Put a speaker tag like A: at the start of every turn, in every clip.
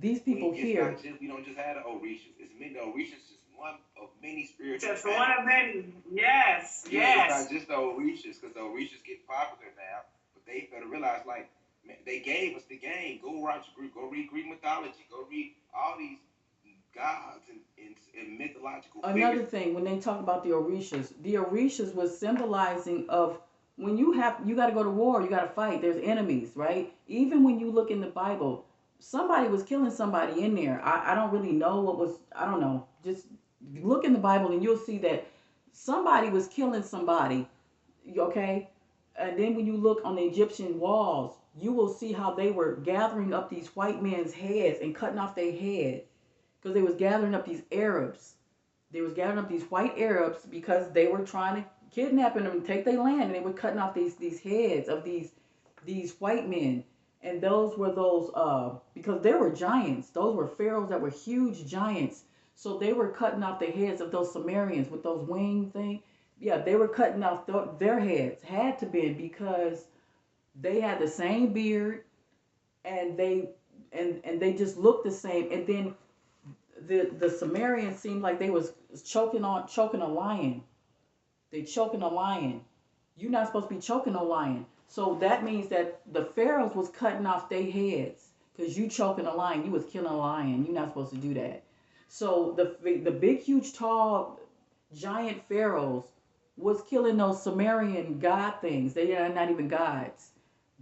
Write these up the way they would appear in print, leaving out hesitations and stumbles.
A: these people here.
B: We don't just have the Orishas. It's many. The Orishas is one of many spiritual
C: Just one
B: families.
C: of many. Yes,
B: Yeah, it's
C: yes.
B: not just the Orishas because the Orishas get popular now, but they better realize like man, they gave us the game. Go watch Greek. Go read Greek mythology. Go read all these gods and mythological
A: Another
B: figures.
A: thing, when they talk about the Orishas was symbolizing of when you got to go to war, you got to fight. There's enemies, right? Even when you look in the Bible, somebody was killing somebody in there. I don't really know what was. I don't know. Just look in the Bible and you'll see that somebody was killing somebody. Okay, and then when you look on the Egyptian walls, you will see how they were gathering up these white men's heads and cutting off their head because they was gathering up these Arabs. They was gathering up these white Arabs because they were trying to kidnap them and take their land, and they were cutting off these heads of these white men. And those were those because there were giants. Those were pharaohs that were huge giants. So they were cutting off the heads of those Sumerians with those wing thing. Yeah, they were cutting off their heads. Had to be because they had the same beard and they just looked the same. And then the Sumerians seemed like they was choking a lion. They choking a lion. You're not supposed to be choking a lion. So that means that the pharaohs was cutting off their heads because you choking a lion. You was killing a lion. You're not supposed to do that. So the big, huge, tall, giant pharaohs was killing those Sumerian god things. They are not even gods.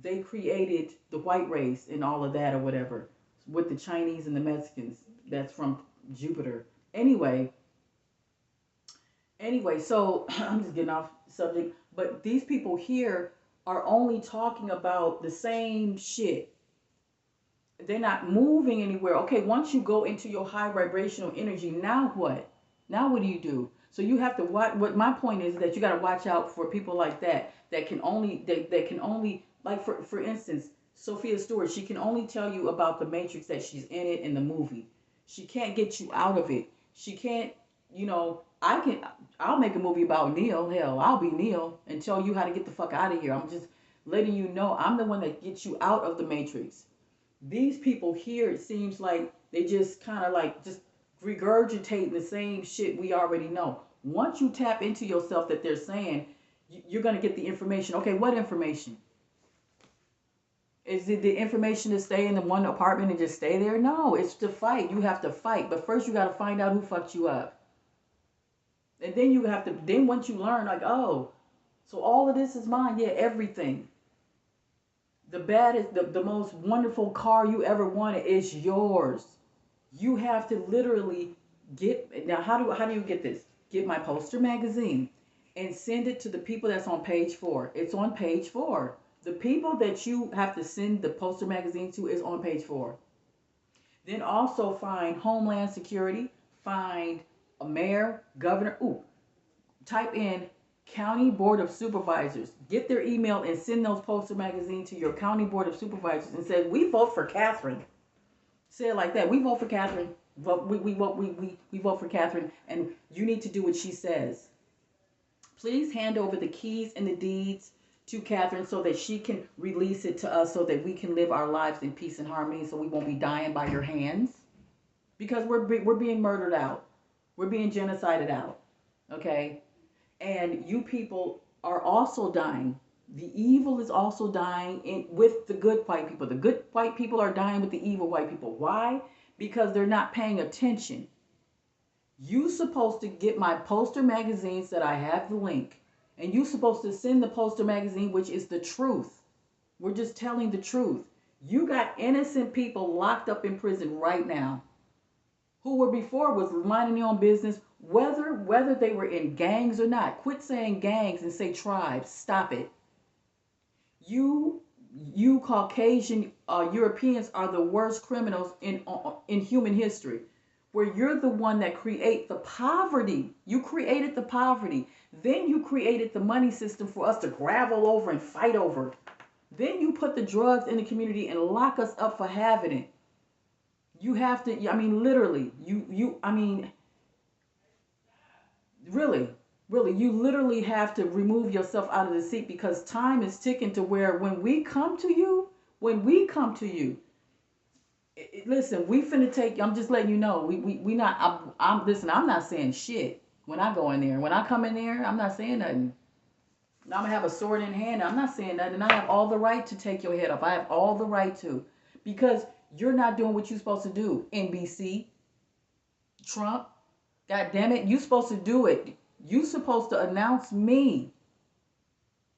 A: They created the white race and all of that or whatever with the Chinese and the Mexicans. That's from Jupiter. Anyway, so I'm just getting off subject, but these people here are only talking about the same shit. They're not moving anywhere. Okay, once you go into your high vibrational energy, now what? Now what do you do? So you have to watch. What my point is that you got to watch out for people like that that can only like for instance, Sophia Stewart. She can only tell you about the Matrix that she's in it in the movie. She can't get you out of it. She can't. I can. I'll make a movie about Neo. Hell, I'll be Neo and tell you how to get the fuck out of here. I'm just letting you know I'm the one that gets you out of the Matrix. These people here, it seems like they just kind of like just regurgitating the same shit we already know. Once you tap into yourself that they're saying, you're going to get the information. Okay, what information? Is it the information to stay in the one apartment and just stay there? No, it's to fight. You have to fight. But first you got to find out who fucked you up. And then you have to, then once you learn, like, oh, so all of this is mine. Yeah, everything. The baddest, the most wonderful car you ever wanted is yours. You have to literally get, now how do you get this? Get my poster magazine and send it to the people that's on page 4. It's on page 4. The people that you have to send the poster magazine to is on page 4. Then also find Homeland Security, find a mayor, governor. Ooh, type in County Board of Supervisors. Get their email and send those poster magazine to your County Board of Supervisors and say, we vote for Catherine. Say it like that. We vote for Catherine. We vote for Catherine, and you need to do what she says. Please hand over the keys and the deeds to Catherine so that she can release it to us so that we can live our lives in peace and harmony so we won't be dying by your hands. Because we're being murdered out. We're being genocided out. Okay? And you people are also dying. The evil is also dying with the good white people. The good white people are dying with the evil white people. Why? Because they're not paying attention. You supposed to get my poster magazines that I have the link. And you supposed to send the poster magazine, which is the truth. We're just telling the truth. You got innocent people locked up in prison right now who were before was minding their own business, whether they were in gangs or not. Quit saying gangs and say tribes. Stop it. You Caucasian Europeans are the worst criminals in human history. Where you're the one that create the poverty. You created the poverty. Then you created the money system for us to gravel over and fight over. Then you put the drugs in the community and lock us up for having it. You have to, I mean, literally, really, you literally have to remove yourself out of the seat because time is ticking to where when we come to you, Listen, we finna take. I'm just letting you know. We not. Listen. I'm not saying shit when I go in there. When I come in there, I'm not saying nothing. I'm gonna have a sword in hand. I'm not saying nothing. And I have all the right to take your head off. I have all the right to, because you're not doing what you're supposed to do. NBC, Trump, God damn it, you supposed to do it. You supposed to announce me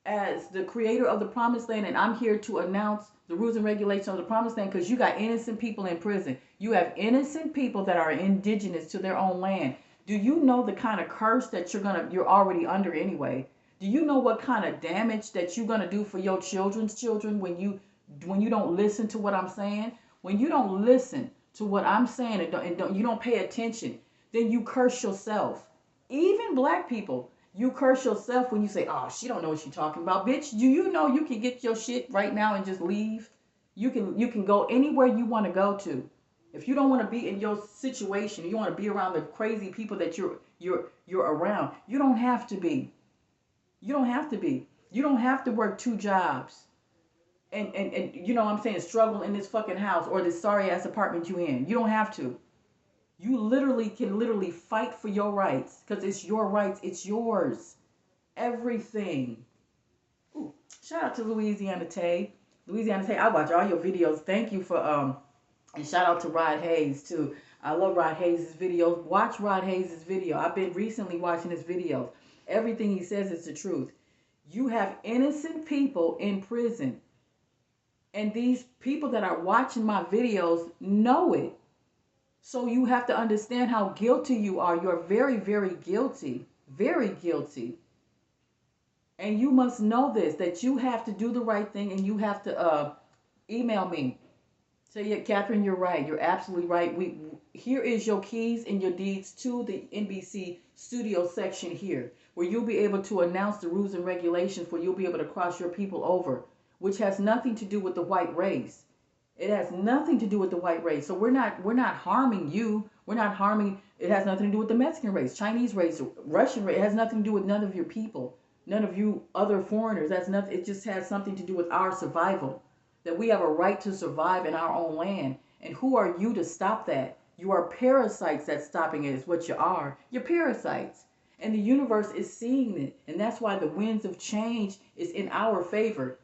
A: as the creator of the promised land, and I'm here to announce the rules and regulations of the promised land, because you got innocent people in prison. You have innocent people that are indigenous to their own land. Do you know the kind of curse that you're already under anyway? Do you know what kind of damage that you're gonna do for your children's children when you don't listen to what I'm saying? When you don't listen to what I'm saying, you don't pay attention, then you curse yourself. Even black people, you curse yourself when you say, "Oh, she don't know what she's talking about." Bitch, do you know you can get your shit right now and just leave? You can go anywhere you want to go to. If you don't want to be in your situation, you want to be around the crazy people that you're around. You don't have to be. You don't have to be. You don't have to work 2 jobs and you know what I'm saying, struggle in this fucking house or this sorry ass apartment you in. You don't have to. You literally can fight for your rights, because it's your rights. It's yours. Everything. Ooh, shout out to Louisiana Tay. Louisiana Tay, I watch all your videos. Thank you for and shout out to Rod Hayes too. I love Rod Hayes' videos. Watch Rod Hayes' video. I've been recently watching his videos. Everything he says is the truth. You have innocent people in prison, and these people that are watching my videos know it. So you have to understand how guilty you are. You're very, very guilty. Very guilty. And you must know this, that you have to do the right thing, and you have to email me. Say, yeah, Catherine, you're right. You're absolutely right. Here is your keys and your deeds to the NBC studio section here, where you'll be able to announce the rules and regulations, where you'll be able to cross your people over, which has nothing to do with the white race. It has nothing to do with the white race. So we're not harming you. We're not harming. It has nothing to do with the Mexican race, Chinese race, Russian race. It has nothing to do with none of your people, none of you other foreigners. That's nothing. It just has something to do with our survival. That we have a right to survive in our own land. And who are you to stop that? You are parasites that's stopping it, is what you are. You're parasites. And the universe is seeing it. And that's why the winds of change is in our favor,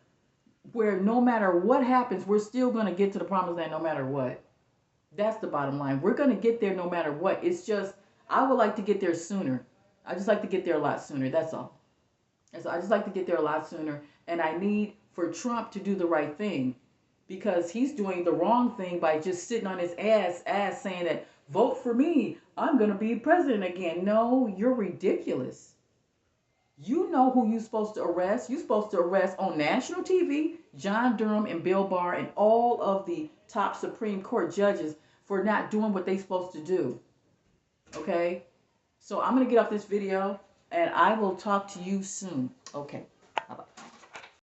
A: where no matter what happens, we're still going to get to the promised land no matter what. That's the bottom line. We're going to get there no matter what. It's just, I would like to get there sooner. I just like to get there a lot sooner. That's all. And so I just like to get there a lot sooner. And I need for Trump to do the right thing, because he's doing the wrong thing by just sitting on his ass saying that, vote for me, I'm going to be president again. No, you're ridiculous. You know who you're supposed to arrest. You're supposed to arrest on national TV John Durham and Bill Barr and all of the top Supreme Court judges for not doing what they're supposed to do. Okay? So I'm going to get off this video, and I will talk to you soon. Okay.